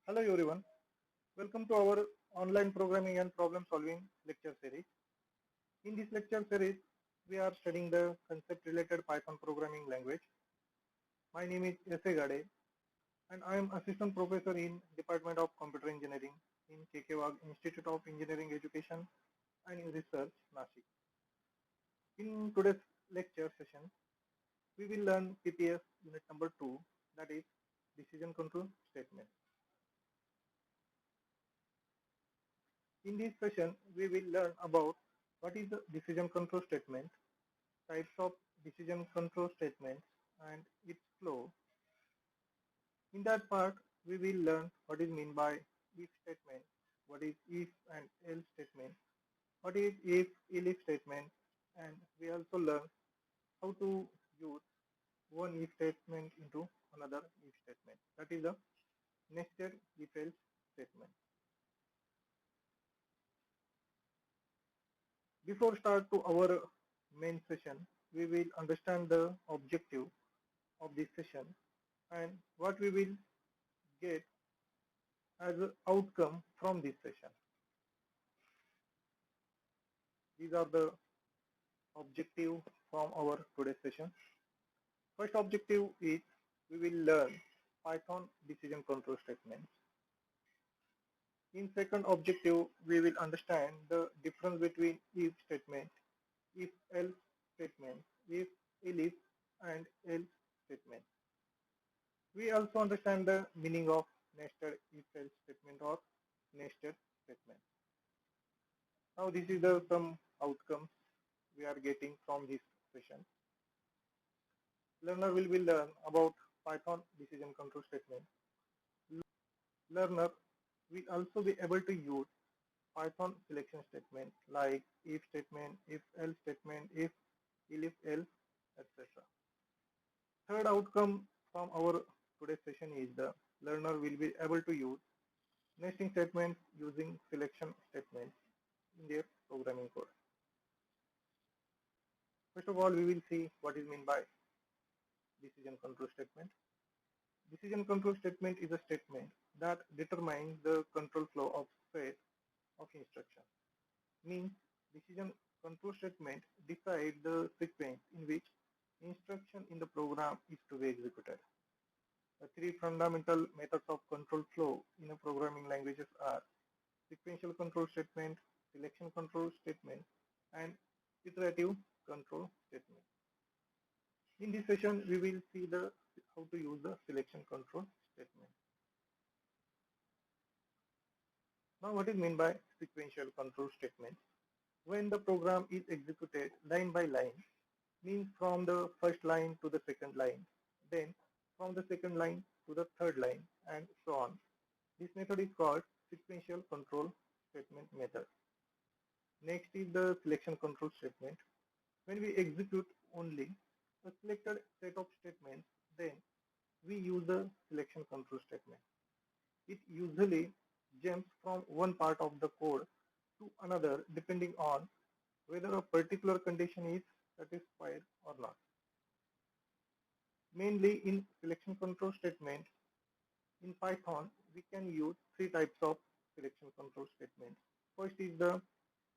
Hello everyone, welcome to our online programming and problem solving lecture series. In this lecture series, we are studying the concept related Python programming language. My name is S.A. Gade and I am assistant professor in Department of Computer Engineering in K.K. Wagh Institute of Engineering Education and Research, Nashik. In today's lecture session, we will learn PPS unit number 2, that is decision control statement. In this session, we will learn about what is the decision control statement, types of decision control statements, and its flow. In that part, we will learn what is meant by if statement, what is if and else statement, what is if elif statement, and we also learn how to use one if statement into another if statement. That is the nested if else statement. Before start to our main session, we will understand the objective of this session and what we will get as an outcome from this session. These are the objective from our today's session. First objective is we will learn Python decision control statements. In second objective, we will understand the difference between if statement, if else statement, if elif and else statement. We also understand the meaning of nested if else statement or nested statement. Now this is the some outcomes we are getting from this session. Learner will be learn about Python decision control statement. Learner will also be able to use Python selection statement like if statement, if else statement, if elif else, etc. Third outcome from our today's session is the learner will be able to use nesting statements using selection statements in their programming code. First of all, we will see what is meant by decision control statement. Decision control statement is a statement that determines the control flow of set of instructions. Means decision control statement decides the sequence in which instruction in the program is to be executed. The three fundamental methods of control flow in a programming languages are sequential control statement, selection control statement, and iterative control statement. In this session, we will see how to use the selection control statement. Now, what is meant by sequential control statement? When the program is executed line by line, means from the first line to the second line, then from the second line to the third line, and so on. This method is called sequential control statement method. Next is the selection control statement. When we execute only a selected set of statements, then we use the selection control statement. It usually jumps from one part of the code to another depending on whether a particular condition is satisfied or not. Mainly in selection control statement, in Python, we can use three types of selection control statements. First is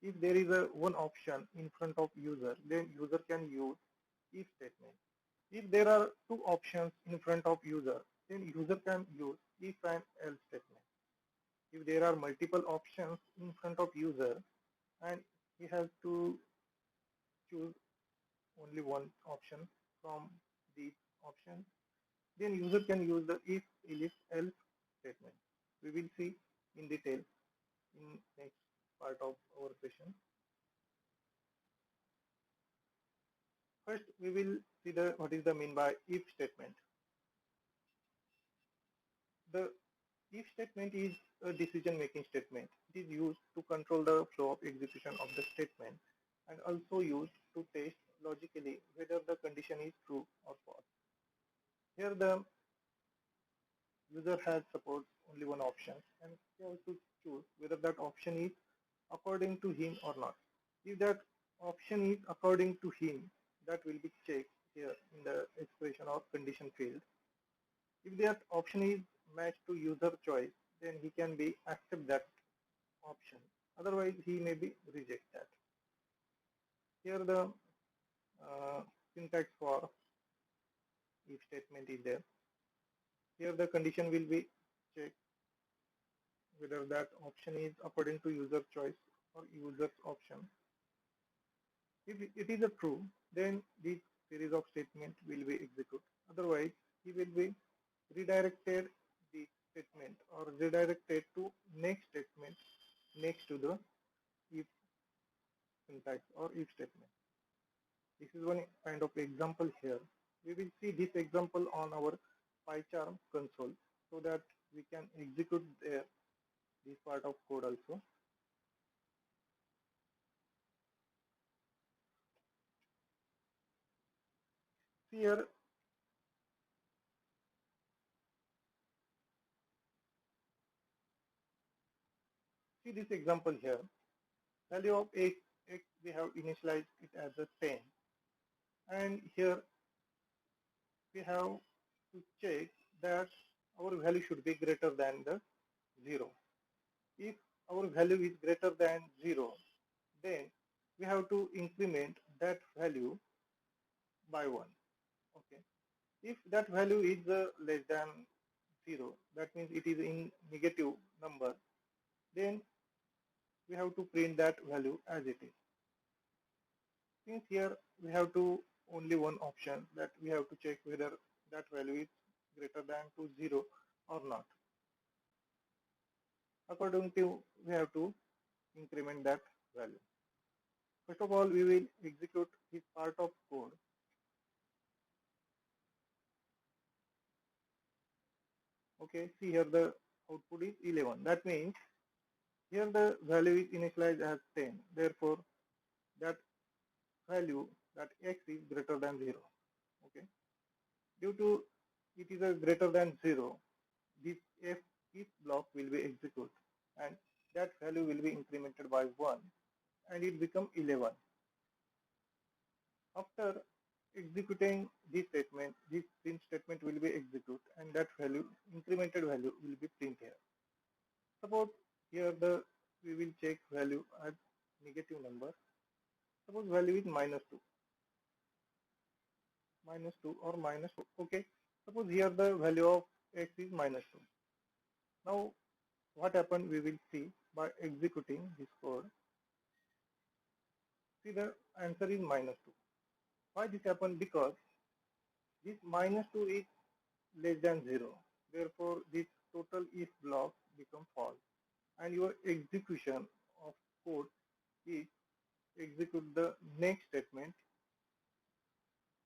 if there is a one option in front of user, then user can use if statement. If there are two options in front of user, then user can use if and else statement. If there are multiple options in front of user and he has to choose only one option from these options, then user can use the if, elif, else statement. We will see in detail in next part of our session. First, we will see what is the mean by if statement. The if statement is a decision-making statement. It is used to control the flow of execution of the statement and also used to test logically whether the condition is true or false. Here the user has supposed only one option and he has to choose whether that option is according to him or not. If that option is according to him, that will be checked here in the expression or condition field. If that option is matched to user choice, then he can be accept that option. Otherwise, he may be reject that. Here the syntax for if statement is there. Here the condition will be checked whether that option is according to user choice or user's option. If it is a true, then this series of statements will be executed. Otherwise, he will be redirected the statement or redirected to next statement next to the if syntax or if statement. This is one kind of example here. We will see this example on our PyCharm console so that we can execute this part of code also. Here, see this example here. Value of x we have initialized it as a 10, and here we have to check that our value should be greater than the 0. If our value is greater than 0, then we have to increment that value by 1. Okay. If that value is less than 0, that means it is in negative number, then we have to print that value as it is. Since here we have to only one option, that we have to check whether that value is greater than to 0 or not. According to, we have to increment that value. First of all, we will execute this part of code. Okay, see here the output is 11. That means here the value is initialized as 10. Therefore, that value, that x is greater than 0. Okay. Due to it is a greater than 0, this if block will be executed and that value will be incremented by 1 and it become 11. After executing this statement, this print statement will be executed and that value, incremented value will be printed here. Suppose here we will check value as negative number. Suppose value is -2. -2 or -2. Okay. Suppose here the value of x is -2. Now what happened we will see by executing this code. See the answer is -2. Why this happened? Because this -2 is less than 0. Therefore this total if block become false and your execution of code is execute the next statement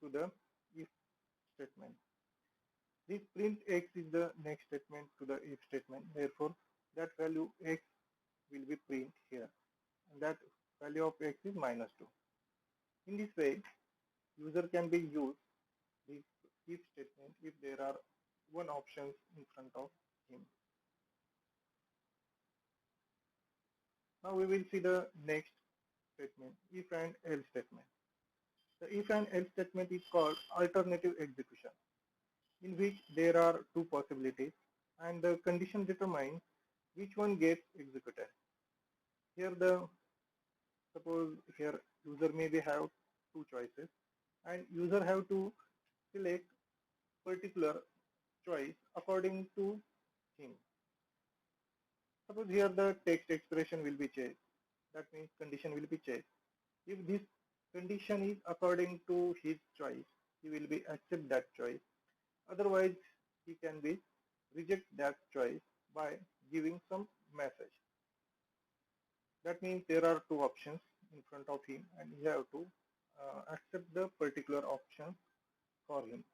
to the if statement. This print x is the next statement to the if statement. Therefore that value x will be print here and that value of x is -2. In this way, user can be used this if statement if there are one options in front of him. Now we will see the next statement, if and else statement. The if and else statement is called alternative execution, in which there are two possibilities and the condition determines which one gets executed. Here suppose here user maybe have two choices and user have to select particular choice according to him. Suppose here the text expression will be checked. That means condition will be checked. If this condition is according to his choice, he will be accept that choice. Otherwise, he can be reject that choice by giving some message. That means there are two options in front of him and he have to accept the particular option for him.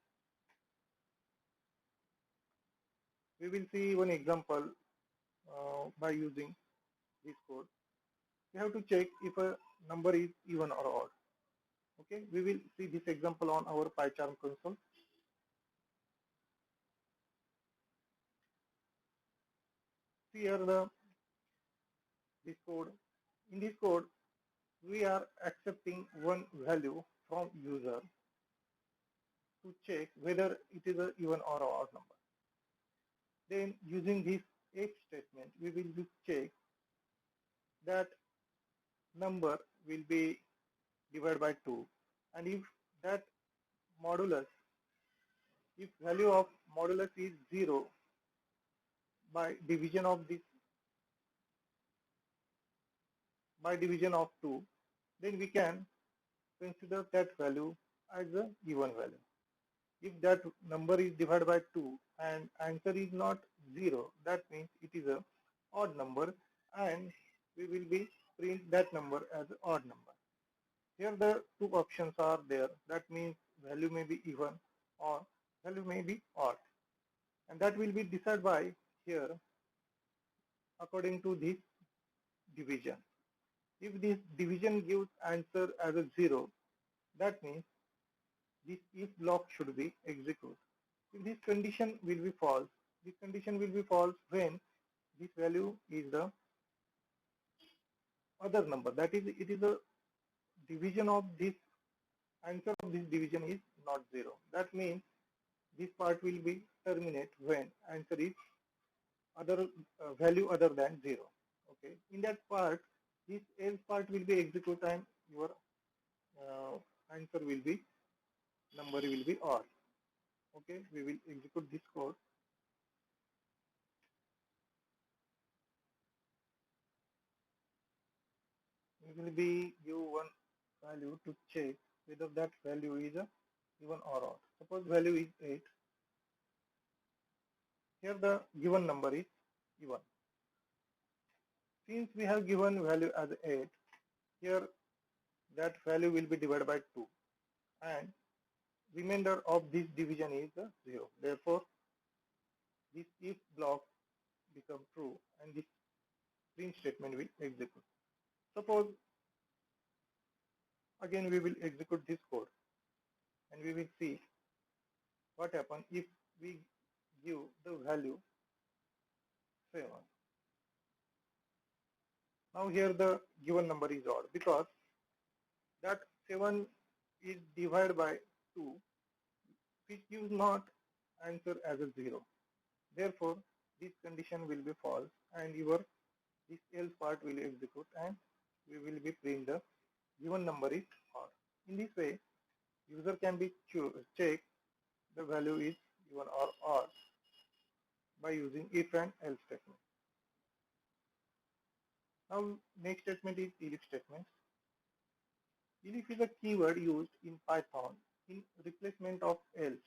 We will see one example by using this code. We have to check if a number is even or odd. Okay, we will see this example on our PyCharm console. See here this code. In this code, we are accepting one value from user to check whether it is an even or odd number. Then using this if statement, we will be check that number will be divided by 2, and if that modulus, if value of modulus is 0 by division of this, by division of 2, then we can consider that value as a even value. If that number is divided by 2 and answer is not 0, that means it is a odd number, and we will be print that number as an odd number. Here the two options are there. That means value may be even or value may be odd, and that will be decided by here according to this division. If this division gives answer as a 0, that means this if block should be executed. If this condition will be false, this condition will be false when this value is the other number. That is, it is a division of this, answer of this division is not 0. That means this part will be terminate when answer is other value other than 0. Okay. In that part, this else part will be executed and your answer will be, number will be odd. Okay. We will execute this code. We will be give one value to check whether that value is a even or odd. Suppose value is 8. Here the given number is even. Since we have given value as 8, here that value will be divided by 2, and remainder of this division is 0. Therefore, this if block become true and this print statement will execute. Suppose again we will execute this code and we will see what happens if we give the value 7. Now here the given number is odd because that 7 is divided by 2, which gives not answer as a 0. Therefore, this condition will be false and your this else part will execute and we will be print the given number is odd. In this way, user can be check the value is even or odd by using if and else statement. Now next statement is elif statement. Elif is a keyword used in Python in replacement of else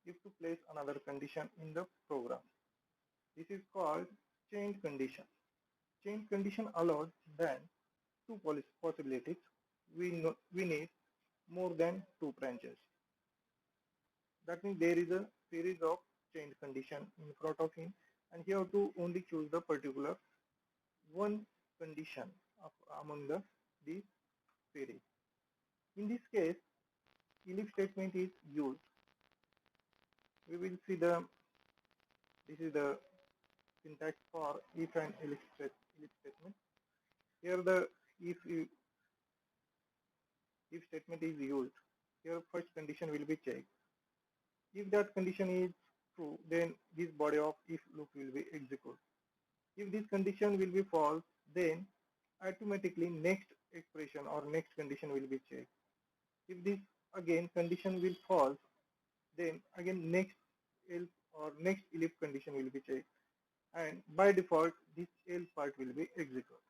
if to place another condition in the program. This is called chained condition. Chained condition allows then two possibilities. We need more than 2 branches. That means there is a series of chained condition in front of him, and he have to only choose the particular one condition among these series. In this case, elif statement is used. We will see this is the syntax for if and elif statement. Here the if statement is used. Here first condition will be checked. If that condition is true, then this body of if loop will be executed. If this condition will be false, then automatically next expression or next condition will be checked. If this again condition will false, then again next else or next elif condition will be checked, and by default this else part will be executed.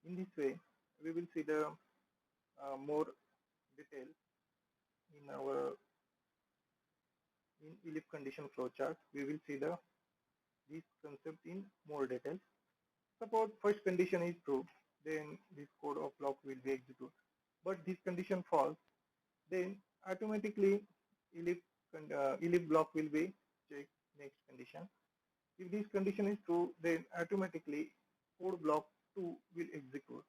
In this way, we will see the more detail in our elif condition flowchart. We will see this concept in more detail. Suppose first condition is true, then this code of block will be executed. But this condition false, then automatically elif block will be checked next condition. If this condition is true, then automatically code block 2 will execute.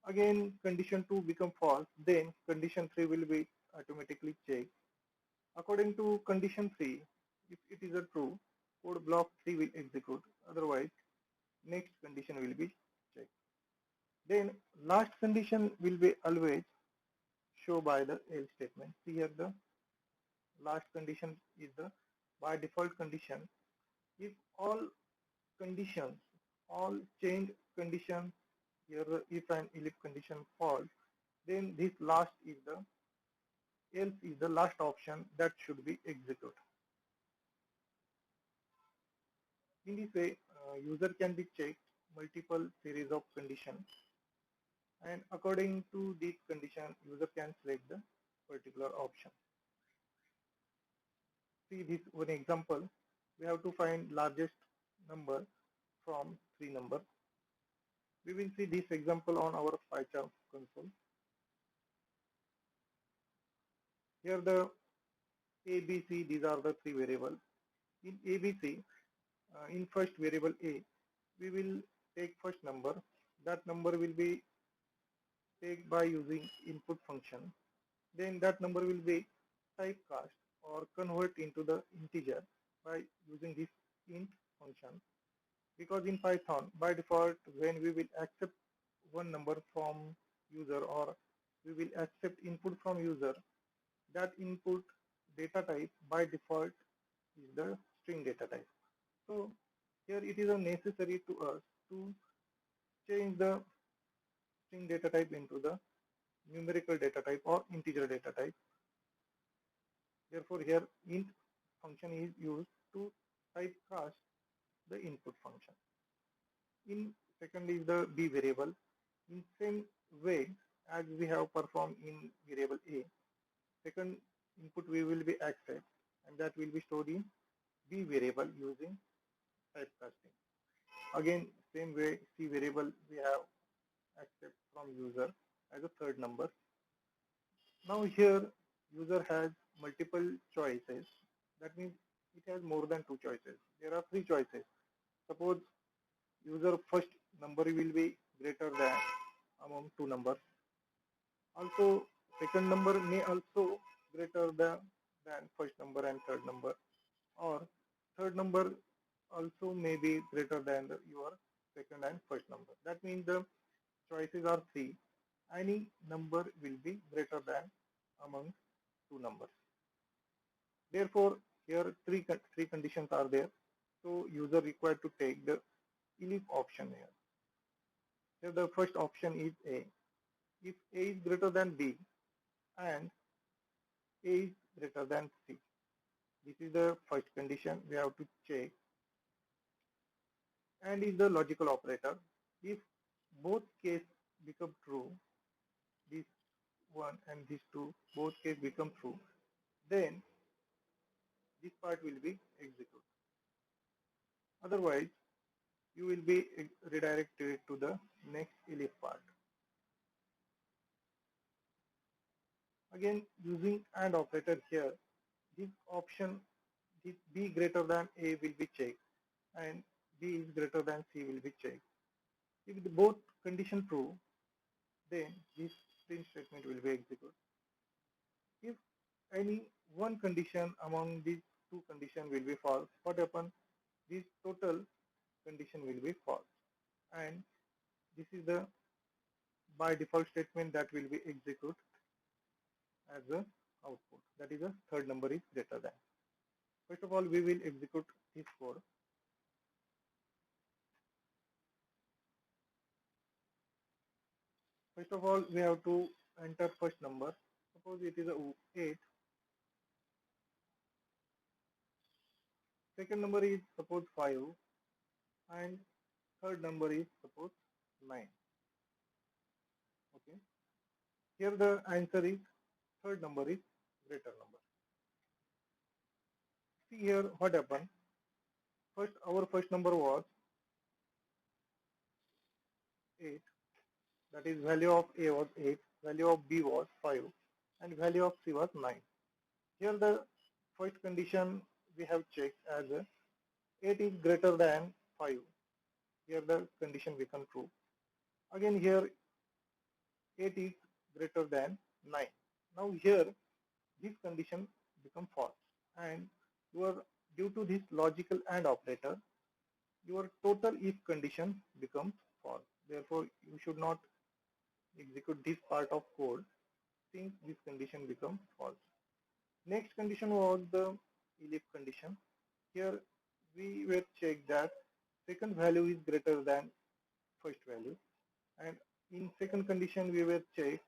Again condition 2 become false, then condition 3 will be automatically checked. According to condition 3, if it is a true, code block 3 will execute. Otherwise, next condition will be checked. Then last condition will be always shown by the else statement. See here the last condition is the by default condition. If all conditions, all change conditions, here if and if condition false, then this last is the else is the last option that should be executed. In this way, user can be checked multiple series of conditions, and according to this condition, user can select the particular option. See this one example. We have to find largest number from three numbers. We will see this example on our PyCharm console. Here the A, B, C, these are the three variables. In A, B, C, in first variable A, we will take first number. That number will be taken by using input function. Then that number will be typecast or convert into the integer by using this int function. Because in Python, by default, when we will accept one number from user or we will accept input from user, that input data type by default is the string data type. So here it is necessary to us to change the string data type into the numerical data type or integer data type. Therefore here int function is used to typecast the input function. In second is the B variable. In same way as we have performed in variable A, second input we will be accept and that will be stored in B variable using typecasting. Again, same way C variable we have accept from user as a third number. Now here user has multiple choices. That means it has more than two choices. There are three choices. Suppose user first number will be greater than among two numbers. Also second number may also greater than first number and third number, or third number also may be greater than your second and first number. That means the choices are three. Any number will be greater than among two numbers. Therefore, here three conditions are there. So user required to take the elif option here. Here the first option is A. If A is greater than B and A is greater than C. This is the first condition we have to check. And is the logical operator. If both case become true, this one and these two, both case become true, then this part will be executed. Otherwise, you will be redirected to the next elif part. Again, using AND operator here, this option, this B greater than A will be checked and B is greater than C will be checked. If the both condition true, then this print statement will be executed. If any one condition among these two conditions will be false, what happens? This total condition will be false, and this is the by default statement that will be executed as a output. That is, a third number is greater than. First of all, we will execute this code. First of all, we have to enter first number. Suppose it is a 8. Second number is suppose 5, and third number is suppose 9. Okay. Here the answer is third number is greater number. See here what happened. First, our first number was 8. That is, value of A was 8, value of B was 5, and value of C was 9. Here the first condition we have checked as 8 is greater than 5. Here the condition becomes true. Again here 8 is greater than 9. Now here this condition becomes false, and due to this logical AND operator, your total if condition becomes false. Therefore, you should not execute this part of code since this condition becomes false. Next condition was the elif condition. Here we will check that second value is greater than first value, and in second condition we will check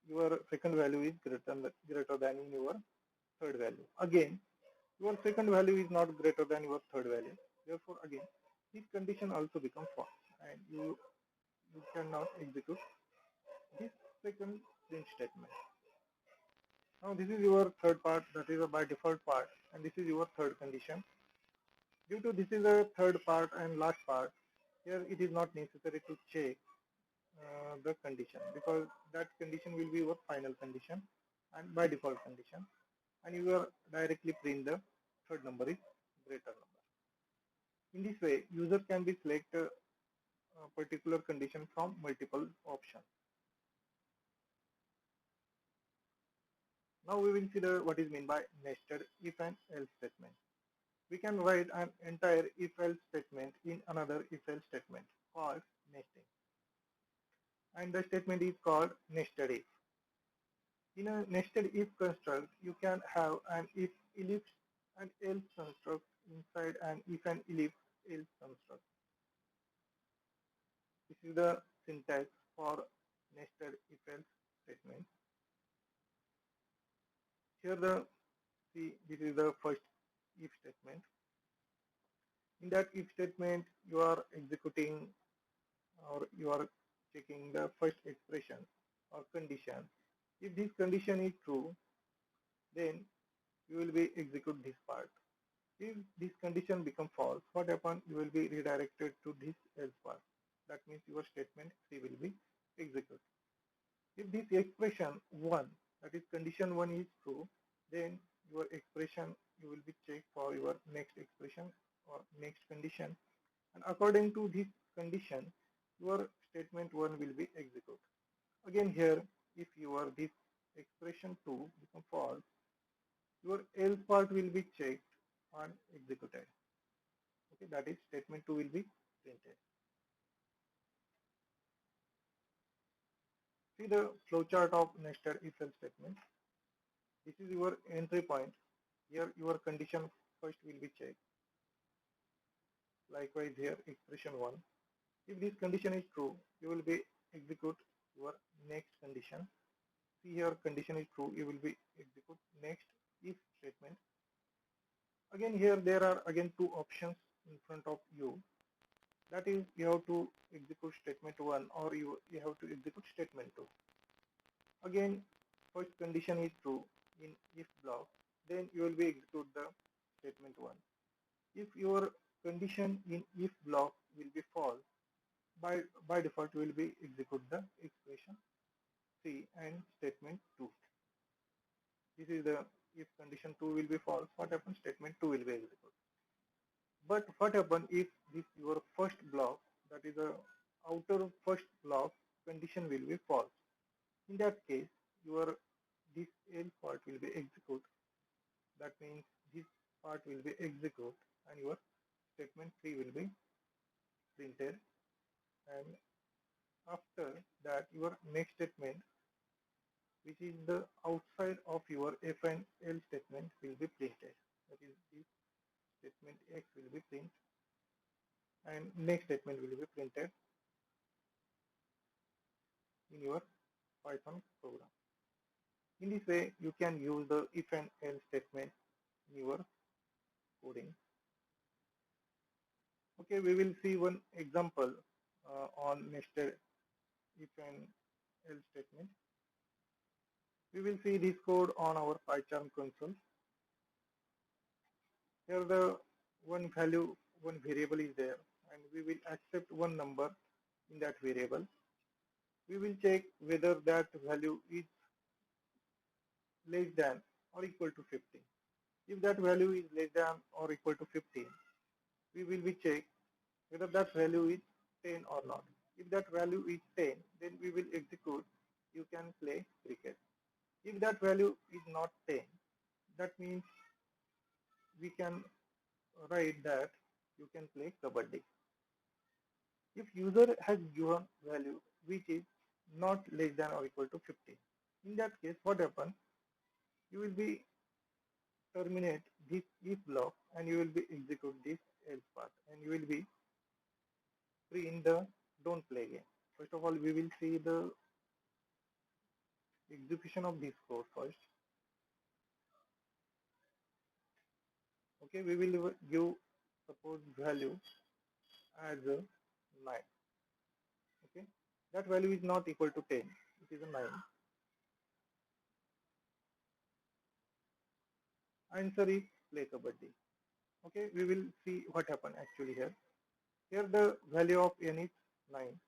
your second value is greater than in your third value. Again, your second value is not greater than your third value. Therefore, again, this condition also becomes false, and you cannot execute this second print statement. Now, this is your third part, that is a by default part, and this is your third condition. Due to this is a third part and last part, here it is not necessary to check the condition, because that condition will be your final condition and by default condition, and you will directly print the third number is greater number. In this way, user can be select a particular condition from multiple options. Now we will see what is meant by nested if and else statement. We can write an entire if-else statement in another if-else statement called nesting, and the statement is called nested if. In a nested if construct, you can have an if ellipse and else construct inside an if and ellipse else construct. This is the syntax for nested if else statement. Here this is the first if statement. In that if statement, you are executing or you are checking the first expression or condition. If this condition is true, then you will be execute this part. If this condition become false, what happen? You will be redirected to this else part. That means your statement 3 will be executed. If this expression 1, that is condition 1 is true, then your expression you will be checked for your next expression or next condition, and according to this condition, your statement 1 will be executed. Again here, if your this expression 2 become false, your else part will be checked and executed. Okay, that is statement 2 will be printed. See the flowchart of nested if-else statement. This is your entry point. Here your condition first will be checked. Likewise here expression 1. If this condition is true, you will be execute your next condition. See here condition is true, you will be execute next if statement. Again here there are again two options in front of you. That is, you have to execute statement 1 or you have to execute statement 2. Again, first condition is true in if block, then you will be execute the statement 1. If your condition in if block will be false, by default you will be execute the expression 3 and statement 2. This is the if condition 2 will be false, what happens? Statement 2 will be executed. But what happens if this your first block, that is the outer first block condition will be false? In that case, your this else part will be executed. That means this part will be executed and your statement 3 will be printed, and after that your next statement, which is the outside of your if and else statement, will be printed. That is, this statement X will be printed and next statement will be printed in your Python program. In this way, you can use the if and else statement in your coding. Okay, we will see one example on nested if and else statement. We will see this code on our PyCharm console. Here the one variable is there, and we will accept one number in that variable. We will check whether that value is less than or equal to 15. If that value is less than or equal to 15, we will be check whether that value is 10 or not. If that value is 10, then we will execute you can play cricket. If that value is not 10, that means we can write that you can play kabaddi. If user has given value which is not less than or equal to 15, in that case what happens? You will be terminate this if block and you will be execute this else part and you will be free in the don't play game. First of all, we will see the execution of this code first. Okay, we will give suppose value as a 9. Okay, that value is not equal to 10, it is a 9. Answer is play kabaddi. Okay, we will see what happened actually here. Here the value of n is 9.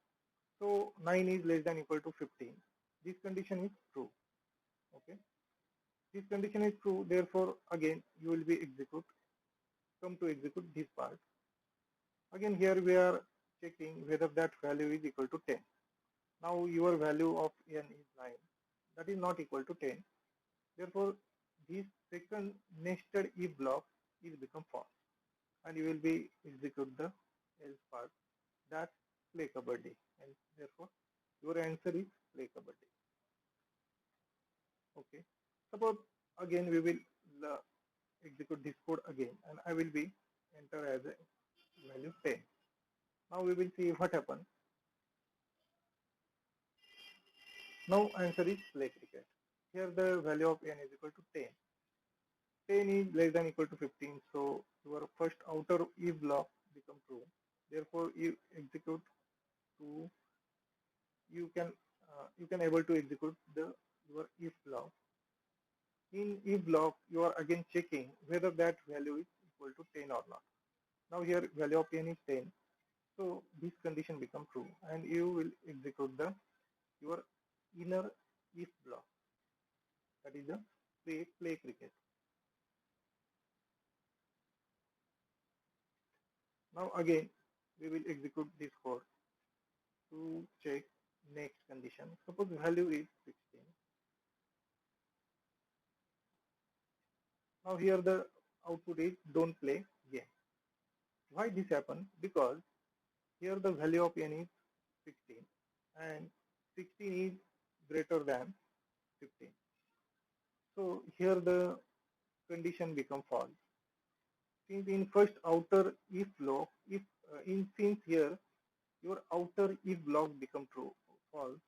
So 9 is less than equal to 15. This condition is true. Okay, this condition is true. Therefore, again you will be come to execute this part. Again here we are checking whether that value is equal to 10. Now your value of n is 9. That is not equal to 10. Therefore, this second nested if block is become false, and you will be execute the else part, that play kabaddi, and therefore your answer is play kabaddi. Okay. Suppose again we will execute this code again, and I will be enter as a value 10. Now we will see what happens. Now answer is play cricket. Here the value of n is equal to 10. 10 is less than equal to 15, so your first outer if block become true. Therefore, you execute to you can able to execute the your if block. In if block, you are again checking whether that value is equal to 10 or not. Now here value of n is 10, so this condition become true, and you will execute the your inner if block. That is the play cricket. Now again we will execute this code to check next condition. Suppose value is 16. Now here the output is don't play game. Why this happen? Because here the value of n is 16 and 16 is greater than 15. So here the condition become false. Since in first outer if block, if since here your outer if block become true false,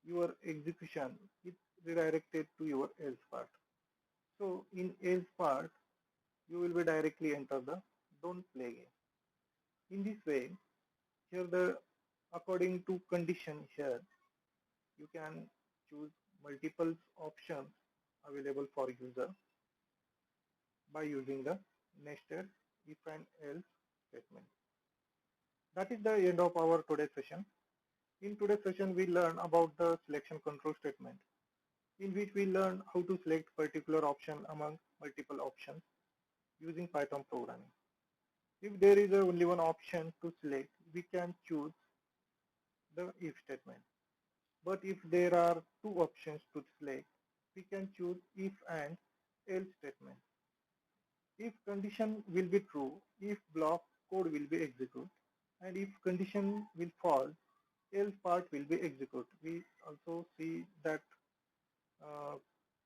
your execution is redirected to your else part. So in else part, you will be directly enter the don't play game. In this way, here the according to condition here, you can choose multiple options available for user by using the nested if and else statement. That is the end of our today's session. In today's session, we learn about the selection control statement, in which we learn how to select particular option among multiple options using Python programming. If there is only one option to select, we can choose the if statement. But if there are two options to select, we can choose if and else statement. If condition will be true, if block code will be executed, and if condition will false, else part will be executed. We also see that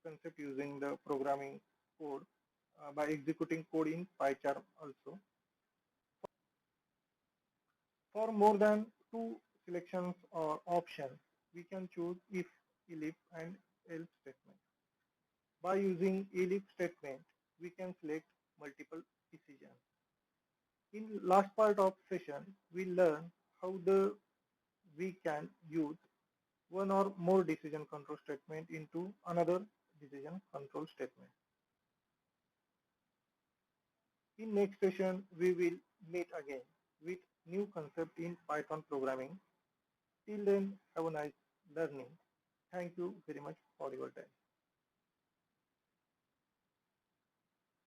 concept using the programming code by executing code in PyCharm also. For more than two selections or options, we can choose if, elif, and else statement. By using elif statement, we can select multiple decisions. In last part of session, we learn how we can use one or more decision control statement into another decision control statement. In next session, we will meet again with new concept in Python programming. Till then, have a nice learning. Thank you very much for your time.